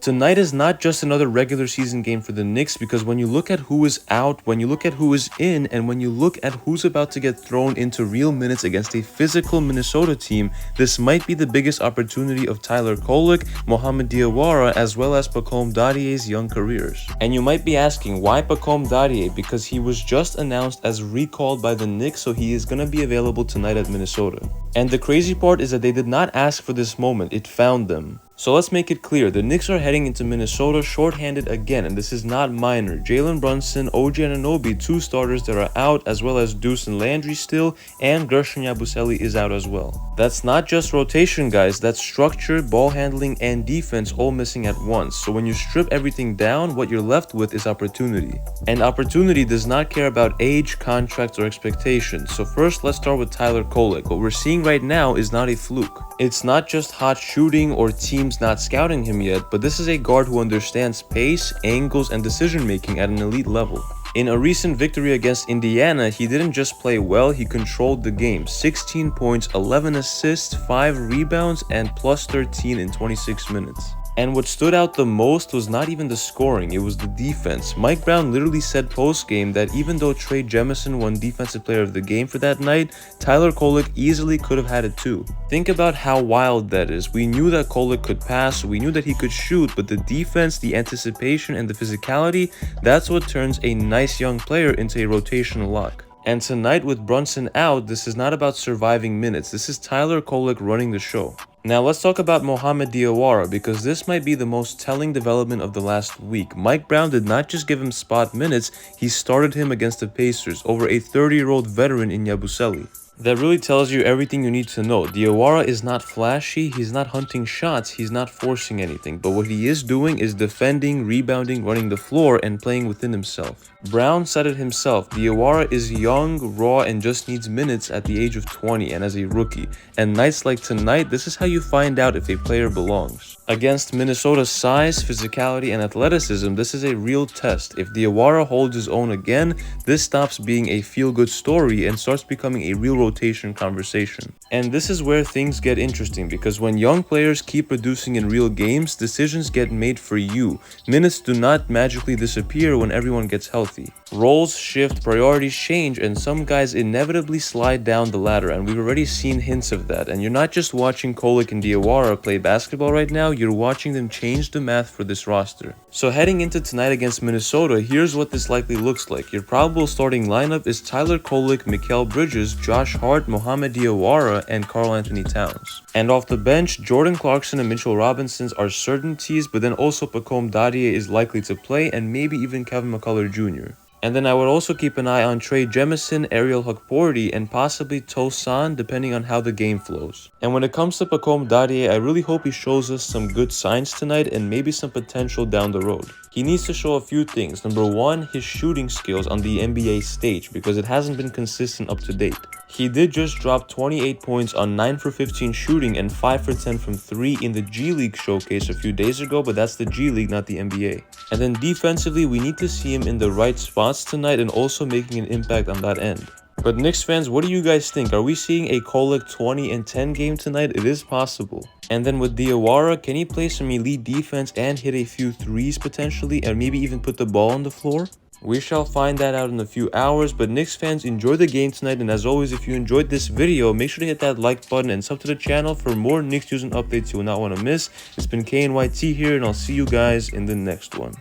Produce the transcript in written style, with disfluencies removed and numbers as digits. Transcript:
Tonight is not just another regular season game for the Knicks, because when you look at who is out, when you look at who is in, and when you look at who's about to get thrown into real minutes against a physical Minnesota team, this might be the biggest opportunity of Tyler Kolek, Mohamed Diawara, as well as Kolek and Mohamed's young careers. And you might be asking, why Kolek and Mohamed? Because he was just announced as recalled by the Knicks, so he is going to be available tonight at Minnesota. And the crazy part is that they did not ask for this moment, it found them. So let's make it clear, the Knicks are heading into Minnesota shorthanded again, and this is not minor. Jalen, Brunson, OG Anunoby, two starters that are out, as well as Deuce and Landry still, and Gershon Yabusele is out as well. That's not just rotation, guys, that's structure, ball handling, and defense all missing at once. So when you strip everything down, what you're left with is opportunity. And opportunity does not care about age, contracts, or expectations. So first, let's start with Tyler Kolek. What we're seeing right now is not a fluke. It's not just hot shooting or teams not scouting him yet, but this is a guard who understands pace, angles, and decision making at an elite level. In a recent victory against Indiana, he didn't just play well, he controlled the game. 16 points, 11 assists, 5 rebounds, and plus 13 in 26 minutes. And what stood out the most was not even the scoring, it was the defense. Mike Brown literally said post-game that even though Trey Jemison won Defensive Player of the Game for that night, Tyler Kolek easily could have had it too. Think about how wild that is. We knew that Kolek could pass, we knew that he could shoot, but the defense, the anticipation, and the physicality, that's what turns a nice young player into a rotational lock. And tonight with Brunson out, this is not about surviving minutes, this is Tyler Kolek running the show. Now let's talk about Mohamed Diawara, because this might be the most telling development of the last week. Mike Brown did not just give him spot minutes, he started him against the Pacers over a 30-year-old veteran in Yabusele. That really tells you everything you need to know. Diawara is not flashy, he's not hunting shots, he's not forcing anything, but what he is doing is defending, rebounding, running the floor, and playing within himself. Brown said it himself, Diawara is young, raw, and just needs minutes at the age of 20 and as a rookie. And nights like tonight, this is how you find out if a player belongs. Against Minnesota's size, physicality, and athleticism, this is a real test. If Diawara holds his own again, this stops being a feel-good story and starts becoming a real rotation conversation. And this is where things get interesting, because when young players keep producing in real games, decisions get made for you. Minutes do not magically disappear when everyone gets healthy. Roles shift, priorities change, and some guys inevitably slide down the ladder, and we've already seen hints of that. And you're not just watching Kolek and Diawara play basketball right now, you're watching them change the math for this roster. So heading into tonight against Minnesota, here's what this likely looks like. Your probable starting lineup is Tyler Kolek, Mikal Bridges, Josh Hart, Mohamed Diawara, and Karl Anthony Towns. And off the bench, Jordan Clarkson and Mitchell Robinsons are certainties, but then also Kolek and Mohamed is likely to play, and maybe even Kevin McCullough Jr. And then I would also keep an eye on Trey Jemison, Ariel Hukporti, and possibly Tosan, depending on how the game flows. And when it comes to Kolek and Mohamed, I really hope he shows us some good signs tonight and maybe some potential down the road. He needs to show a few things. Number one, his shooting skills on the NBA stage, because it hasn't been consistent up to date. He did just drop 28 points on 9 for 15 shooting and 5 for 10 from 3 in the G League showcase a few days ago, but that's the G League, not the NBA. And then defensively, we need to see him in the right spots tonight and also making an impact on that end. But Knicks fans, what do you guys think? Are we seeing a Kolek 20 and 10 game tonight? It is possible. And then with Diawara, can he play some elite defense and hit a few threes potentially, and maybe even put the ball on the floor? We shall find that out in a few hours, but Knicks fans, enjoy the game tonight, and as always, if you enjoyed this video, make sure to hit that like button and sub to the channel for more Knicks news and updates you will not want to miss. It's been KNYT here, and I'll see you guys in the next one.